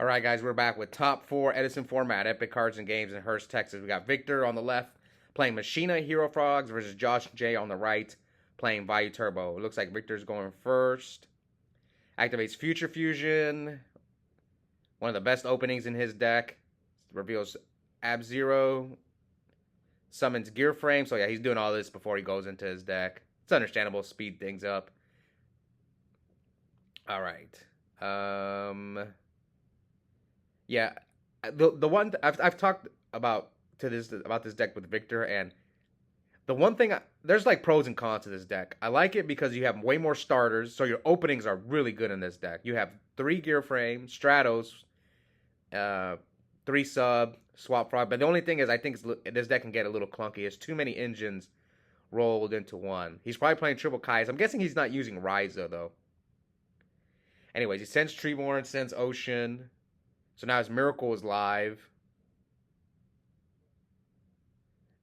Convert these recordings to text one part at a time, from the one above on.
All right, guys, we're back with top 4 Edison format, Epic Cards and Games in Hurst, Texas. We got Victor on the left playing Machina Hero Frogs versus Josh J on the right playing Vayu Turbo. It looks like Victor's going first. Activates Future Fusion. One of the best openings in his deck. Reveals Ab-Zero. Summons Gear Frame. So yeah, he's doing all this before he goes into his deck. It's understandable. Speed things up. All right. Yeah, the one I've talked about this deck with Victor, and the one thing there's like pros and cons to this deck. I like it because you have way more starters, so your openings are really good in this deck. You have 3 Gear Frame, Stratos, 3 Sub, Swap Frog. But the only thing is, I think this deck can get a little clunky. It's too many engines rolled into one. He's probably playing triple Kais. I'm guessing he's not using Ryza though. Anyways, he sends Treeborn, sends Ocean. So now his Miracle is live.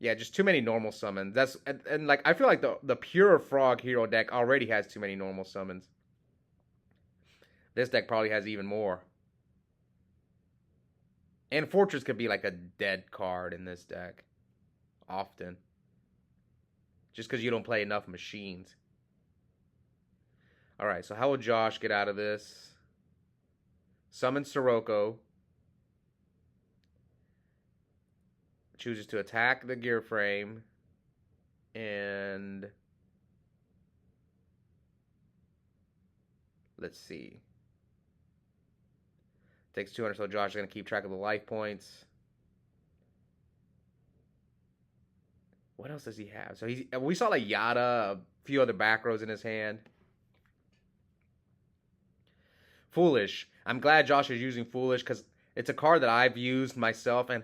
Yeah, just too many normal summons. And like I feel like the pure Frog Hero deck already has too many normal summons. This deck probably has even more. And Fortress could be like a dead card in this deck. Often. Just because you don't play enough machines. Alright, so how will Josh get out of this? Summon Sirocco. Chooses to attack the Gear Frame. And let's see. Takes 200, so Josh is going to keep track of the life points. What else does he have? So we saw like Yada, a few other back rows in his hand. Foolish. I'm glad Josh is using Foolish because it's a card that I've used myself, and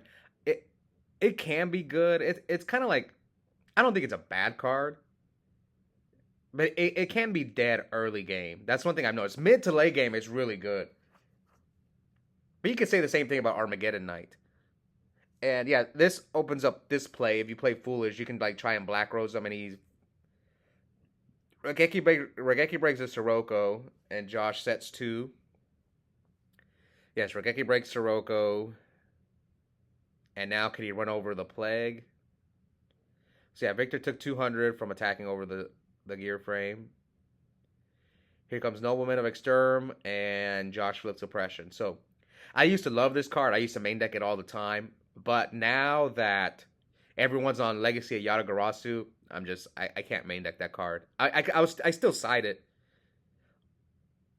it can be good. It's kind of like, I don't think it's a bad card, but it can be dead early game. That's one thing I've noticed. Mid to late game, it's really good. But you could say the same thing about Armageddon Knight. And yeah, this opens up this play. If you play Foolish, you can like try and Black Rose him, and he's Regeki breaks a Sirocco, and Josh sets 2. Yes, Regeki breaks Sirocco. And now can he run over the Plague? So yeah, Victor took 200 from attacking over the Gear Frame. Here comes Nobleman of Exterm, and Josh flips Oppression. So I used to love this card. I used to main deck it all the time. But now that everyone's on Legacy of Yatagarasu, I can't main deck that card. I still side it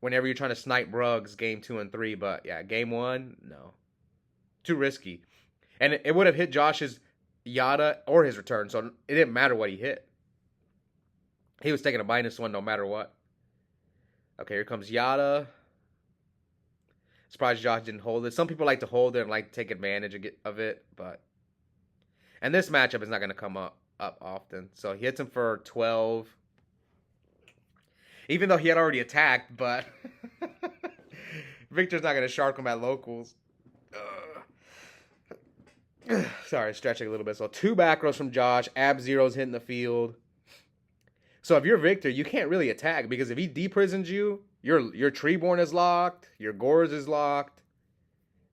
whenever you're trying to snipe Rugs game 2 and 3, but yeah, game 1, no. Too risky. And it would have hit Josh's Yada or his return, so it didn't matter what he hit. He was taking a -1 no matter what. Okay, here comes Yada. Surprised Josh didn't hold it. Some people like to hold it and like to take advantage of it, but... And this matchup is not going to come up often. So he hits him for 12. Even though he had already attacked, but... Victor's not going to shark him at locals. Sorry, stretching a little bit. So 2 back rows from Josh. Ab-Zero's hitting the field. So if you're Victor, you can't really attack, because if he deprisons you, your Treeborn is locked, your Gores is locked.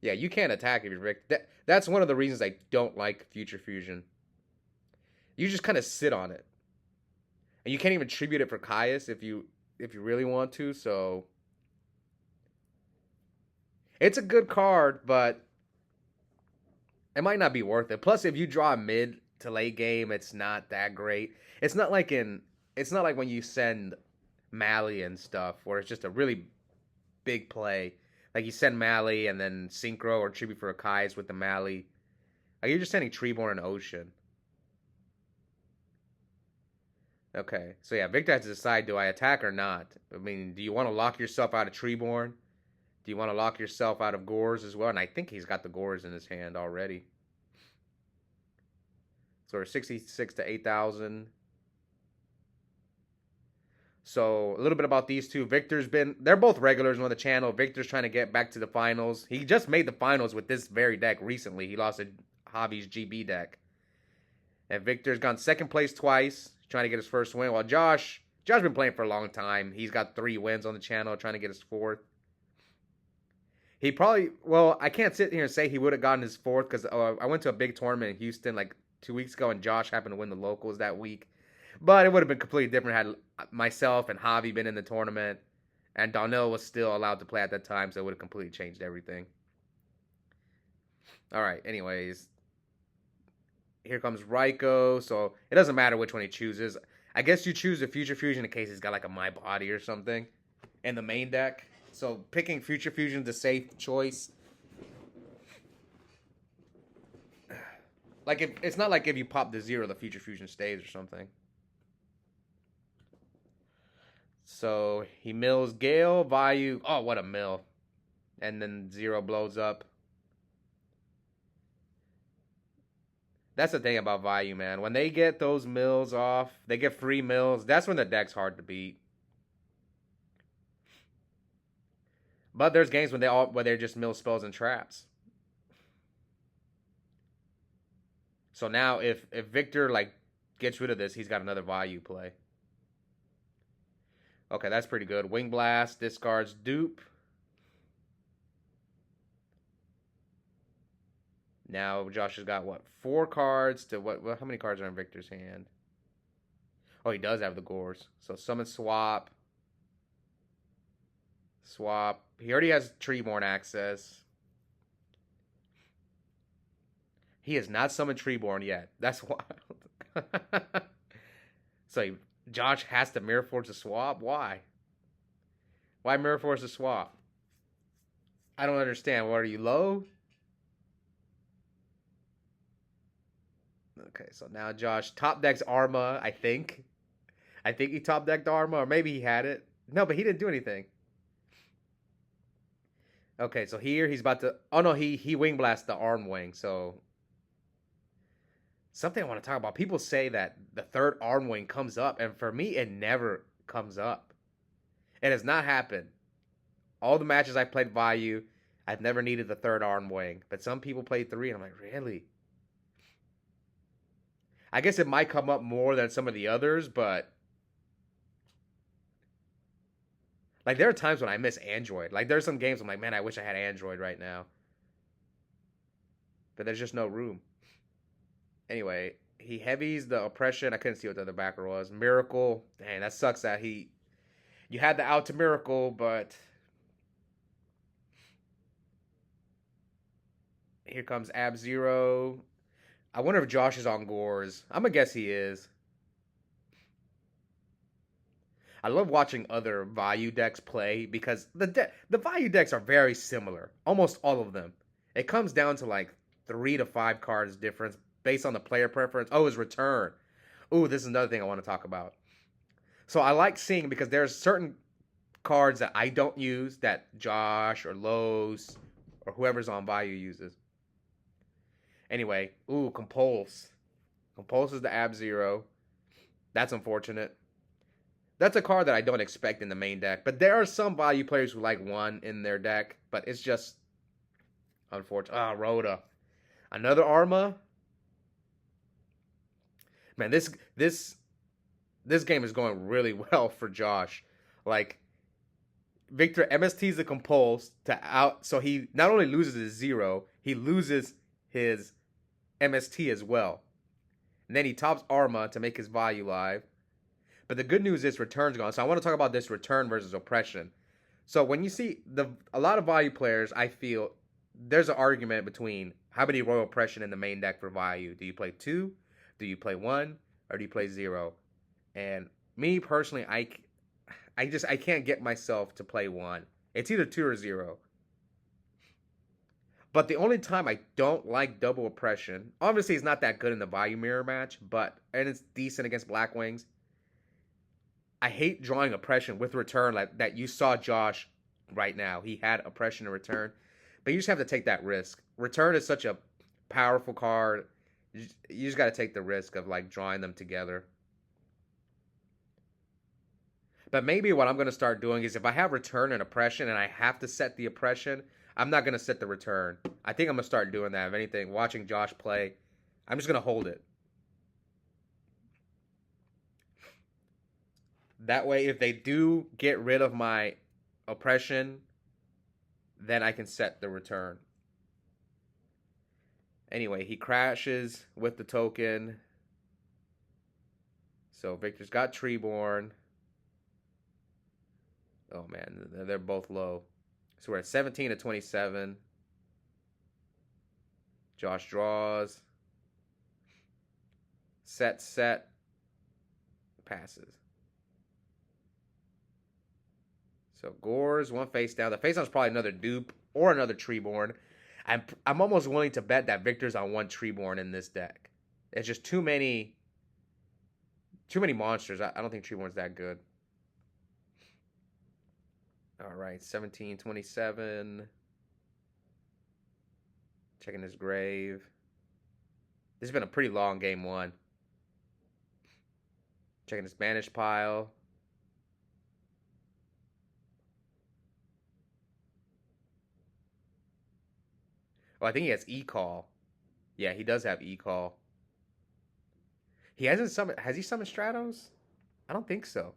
Yeah, you can't attack if you're Victor. That's one of the reasons I don't like Future Fusion. You just kind of sit on it. And you can't even tribute it for Caius if you really want to, so... It's a good card, but... It might not be worth it. Plus, if you draw mid to late game, it's not that great. It's not like when you send Mally and stuff, where it's just a really big play. Like you send Mally and then Synchro or Tribute for Akai's with the Mally. Like you're just sending Treeborn and Ocean. Okay, so yeah, Victor has to decide, do I attack or not? I mean, do you want to lock yourself out of Treeborn? Do you want to lock yourself out of Gores as well? And I think he's got the Gores in his hand already. So we're 66 to 8,000. So a little bit about these two. They're both regulars on the channel. Victor's trying to get back to the finals. He just made the finals with this very deck recently. He lost to Javi's GB deck. And Victor's gone second place twice, trying to get his first win. While Josh's been playing for a long time. He's got 3 wins on the channel, trying to get his 4th. He probably, well, I can't sit here and say he would have gotten his fourth because I went to a big tournament in Houston like 2 weeks ago, and Josh happened to win the locals that week. But it would have been completely different had myself and Javi been in the tournament, and Donnell was still allowed to play at that time, so it would have completely changed everything. All right, anyways, here comes Raiko, so it doesn't matter which one he chooses. I guess you choose the Future Fusion in case he's got like a My Body or something in the main deck. So picking Future Fusion is a safe choice. Like, if it's not like if you pop the 0, the Future Fusion stays or something. So he mills Gale, Vayu. Oh, what a mill. And then 0 blows up. That's the thing about Vayu, man. When they get those mills off, they get free mills. That's when the deck's hard to beat. But there's games where they're just mill spells and traps. So now if Victor like gets rid of this, he's got another Vayu play. Okay, that's pretty good. Wing Blast discards dupe. Now Josh has got what, 4 cards to what? How many cards are in Victor's hand? Oh, he does have the Gores. So summon swap. Swap. He already has Treeborn access. He has not summoned Treeborn yet. That's wild. So Josh has to Mirror Force a swap? Why? Why Mirror Force a swap? I don't understand. What, are you low? Okay, so now Josh top decks Arma, I think. I think he top decked Arma, or maybe he had it. No, but he didn't do anything. Okay, so here he's about to... Oh, no, he Wing Blast the Arm Wing, so... Something I want to talk about. People say that the third Arm Wing comes up, and for me, it never comes up. It has not happened. All the matches I played Vayu, I've never needed the third Arm Wing. But some people play 3, and I'm like, really? I guess it might come up more than some of the others, but... Like, there are times when I miss Android. Like, there's some games I'm like, man, I wish I had Android right now. But there's just no room. Anyway, he heavies the Oppression. I couldn't see what the other backer was. Miracle. Dang, that sucks that he... You had the out to Miracle, but... Here comes Ab-Zero. I wonder if Josh is on Gores. I'm going to guess he is. I love watching other Vayu decks play because the Vayu decks are very similar. Almost all of them. It comes down to like 3 to 5 cards difference based on the player preference. Oh, his return. Ooh, this is another thing I want to talk about. So I like seeing, because there's certain cards that I don't use that Josh or Lowe's or whoever's on Vayu uses. Anyway, ooh, Compulse. Compulse is the Ab-Zero. That's unfortunate. That's a card that I don't expect in the main deck. But there are some Vayu players who like 1 in their deck. But it's just unfortunate. Ah, Rhoda. Another Arma. Man, this game is going really well for Josh. Like, Victor MST's the Compulse to out, so he not only loses his 0, he loses his MST as well. And then he tops Arma to make his Vayu live. But the good news is return's gone. So I want to talk about this return versus oppression. So when you see a lot of Vayu players, I feel there's an argument between how many Royal Oppression in the main deck for Vayu. Do you play 2? Do you play 1? Or do you play 0? And me personally, I can't get myself to play 1. It's either 2 or 0. But the only time I don't like double oppression, obviously it's not that good in the Vayu mirror match, and it's decent against Black Wings. I hate drawing oppression with return like that you saw Josh right now. He had oppression and return. But you just have to take that risk. Return is such a powerful card. You just got to take the risk of like drawing them together. But maybe what I'm going to start doing is if I have return and oppression and I have to set the oppression, I'm not going to set the return. I think I'm going to start doing that. If anything, watching Josh play, I'm just going to hold it. That way, if they do get rid of my oppression, then I can set the return. Anyway, he crashes with the token. So Victor's got Treeborn. Oh man, they're both low. So we're at 17 to 27. Josh draws. Set. Passes. So Gores, one face down. The face down is probably another dupe or another Treeborn. I'm almost willing to bet that Victor's on one Treeborn in this deck. It's just too many monsters. I don't think Treeborn's that good. All right, 17-27. Checking his grave. This has been a pretty long game one. Checking his banished pile. Oh, I think he has E-Call. Yeah, he does have E-Call. He hasn't summoned... Has he summoned Stratos? I don't think so.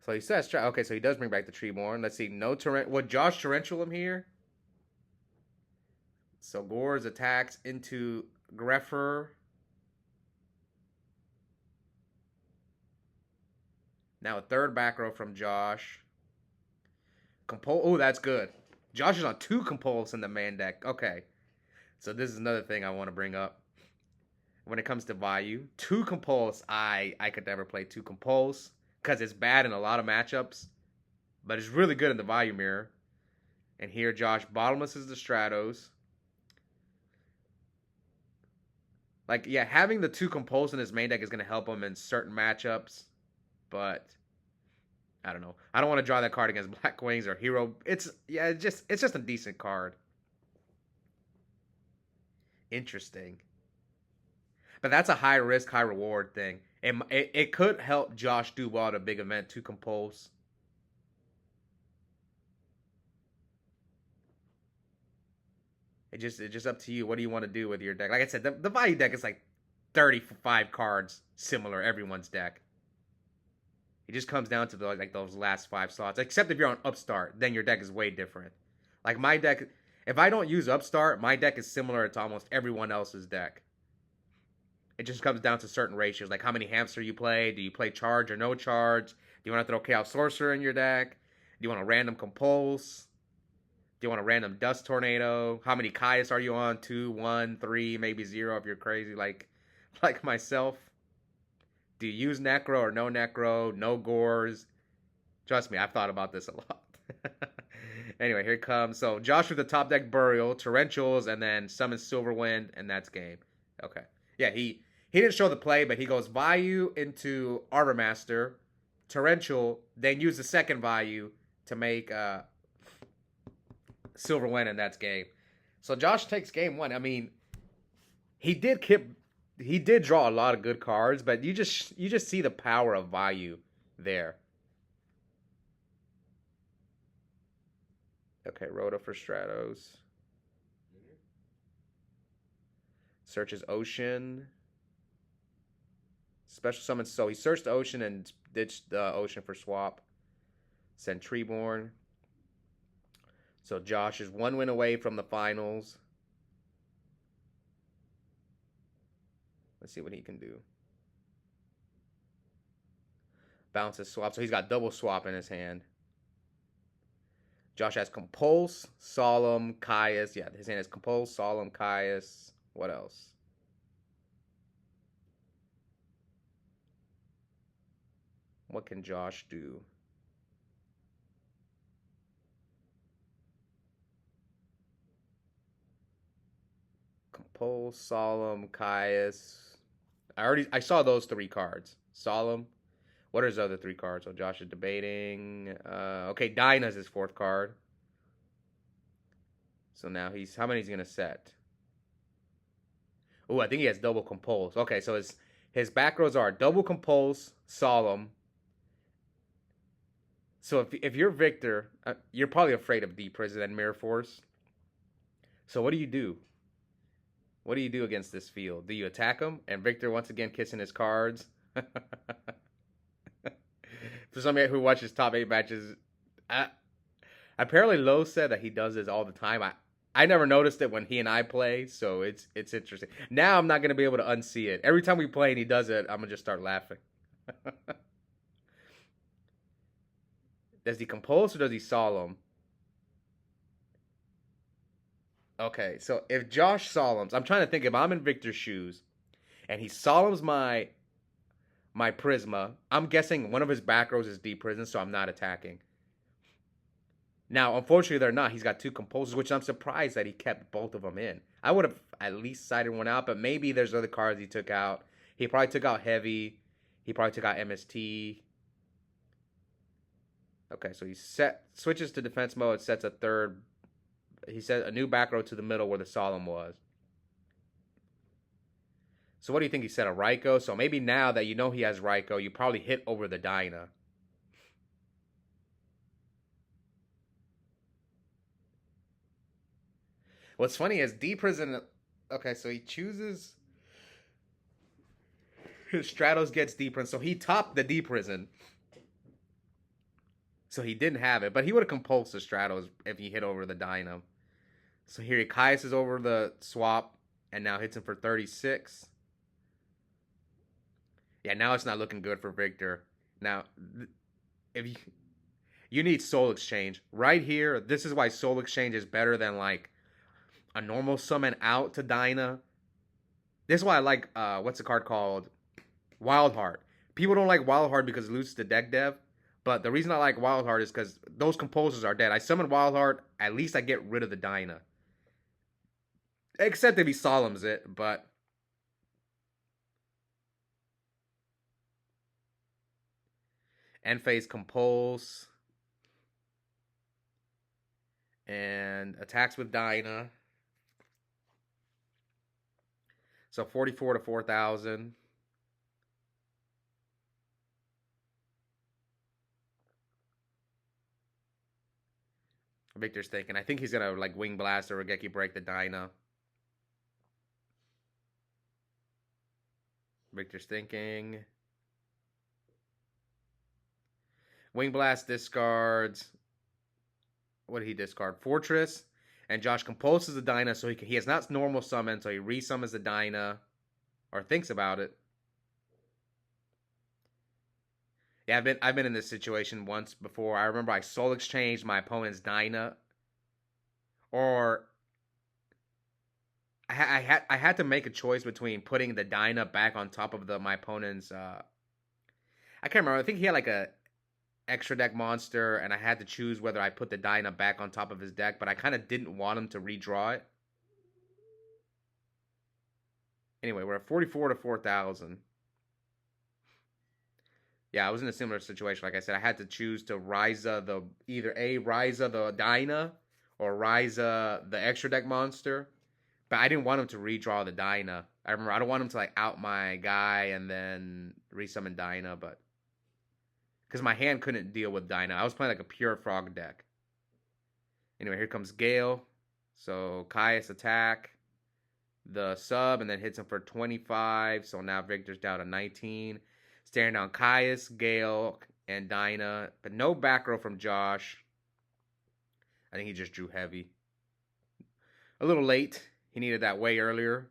So he says... Okay, so he does bring back the Treeborn. Let's see. No Torrent... Would Josh Torrential him here? So Gores attacks into Greffer. Now a third back row from Josh. Oh, that's good. Josh is on 2 Compulse in the main deck. Okay. So this is another thing I want to bring up. When it comes to Vayu, 2 Compulse, I could never play 2 Compulse because it's bad in a lot of matchups, but it's really good in the Vayu mirror. And here Josh bottomlesses the Stratos. Like, yeah, having the 2 Compulse in his main deck is going to help him in certain matchups, but I don't know. I don't want to draw that card against Black Wings or Hero. It's just a decent card. Interesting. But that's a high risk, high reward thing. It could help Josh do well at a big event to Compulse. It's just up to you. What do you want to do with your deck? Like I said, the Vayu deck is like 35 cards similar everyone's deck. It just comes down to like those last 5 slots. Except if you're on Upstart, then your deck is way different. Like my deck, if I don't use Upstart, my deck is similar to almost everyone else's deck. It just comes down to certain ratios, like how many hamster you play. Do you play charge or no charge? Do you want to throw Chaos Sorcerer in your deck? Do you want a random Compulse? Do you want a random Dust Tornado? How many Caius are you on? 2, 1, 3, maybe 0 if you're crazy like myself. Do you use Necro or no Necro? No Gores? Trust me, I've thought about this a lot. Anyway, here it comes. So Josh with the top deck Burial, Torrentials, and then summons Silverwind, and that's game. Okay. Yeah, he didn't show the play, but he goes Vayu into Arbor Master, Torrential, then use the second Vayu to make Silverwind, and that's game. So Josh takes game 1. I mean, he did draw a lot of good cards, but you just see the power of Vayu there. Okay, Rhoda for Stratos. Searches Ocean. Special summons. So he searched the Ocean and ditched the Ocean for swap. Send Treeborn. So Josh is 1 win away from the finals. Let's see what he can do. Bounces swap. So he's got double swap in his hand. Josh has Compulse, Solemn, Caius. Yeah, his hand has Compulse, Solemn, Caius. What else? What can Josh do? Compulse, Solemn, Caius. I saw those 3 cards. Solemn. What are his other 3 cards? So Josh is debating. Okay, Dinah's his 4th card. So now how many is he gonna set? Oh, I think he has double Compulse. Okay, so his back rows are double Compulse, Solemn. So if you're Victor, you're probably afraid of Deep Prison and Mirror Force. So what do you do? What do you do against this field? Do you attack him? And Victor once again kissing his cards. For somebody who watches top 8 matches, Apparently, Lowe said that he does this all the time. I never noticed it when he and I play, so it's interesting. Now I'm not gonna be able to unsee it. Every time we play and he does it, I'm gonna just start laughing. Does he compose or does he solemn? Okay, so if Josh solemns, I'm trying to think if I'm in Victor's shoes and he solemns my Prisma, I'm guessing one of his back rows is deep prison, so I'm not attacking. Now, unfortunately, they're not. He's got two composers, which I'm surprised that he kept both of them in. I would have at least sided one out, but maybe there's other cards he took out. He probably took out Heavy. He probably took out MST. Okay, so he switches to defense mode, sets a third. He set a new back row to the middle where the Solemn was. So what do you think he set a Raikou? So maybe now that you know he has Raikou, you probably hit over the Dyna. What's funny is D Prison. Okay, so he chooses. Stratos gets D Prison, so he topped the D Prison. So he didn't have it, but he would have compulsed the Stratos if he hit over the Dyna. So here he Caius is over the swap and now hits him for 36. Yeah, now it's not looking good for Victor. Now, if you need Soul Exchange right here, this is why Soul Exchange is better than like a normal summon out to Dyna. This is why I like what's the card called? Wild Heart. People don't like Wild Heart because it loses to deck dev. But the reason I like Wild Heart is because those composers are dead. I summon Wild Heart, at least I get rid of the Dyna. Except if he solemns it, but end phase compulse. And attacks with Dyna. So 44 to 4,000. Victor's thinking. I think he's gonna like Wing Blast or Regeki break the Dyna. Victor's thinking. Wing Blast discards. What did he discard? Fortress. And Josh compulses the Dyna, so he has not normal summon, so he resummons the Dyna. Or thinks about it. Yeah, I've been in this situation once before. I remember I soul exchanged my opponent's Dyna, or I had to make a choice between putting the Dyna back on top of my opponent's. I can't remember. I think he had like a extra deck monster, and I had to choose whether I put the Dyna back on top of his deck, but I kind of didn't want him to redraw it. Anyway, we're at 44 to 4,000. Yeah, I was in a similar situation. Like I said, I had to choose to Ryza either Ryza the Dyna or Ryza the extra deck monster. But I didn't want him to redraw the Dyna. I remember I don't want him to like out my guy and then resummon Dyna, but because my hand couldn't deal with Dyna. I was playing like a pure frog deck. Anyway, here comes Gale. So Caius attack the sub and then hits him for 25. So now Victor's down to 19. Staring down Caius, Gale, and Dyna. But no back row from Josh. I think he just drew heavy. A little late. He needed that way earlier.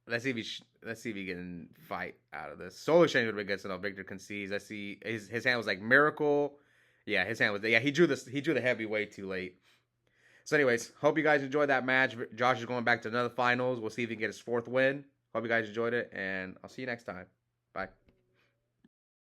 Let's see if he can fight out of this. Soul Exchange would have been good, so no, Victor concedes. I see his hand was like Miracle. Yeah, his hand was he drew the heavy way too late. So anyways, hope you guys enjoyed that match. Josh is going back to another finals. We'll see if he can get his 4th win. Hope you guys enjoyed it, and I'll see you next time. Bye.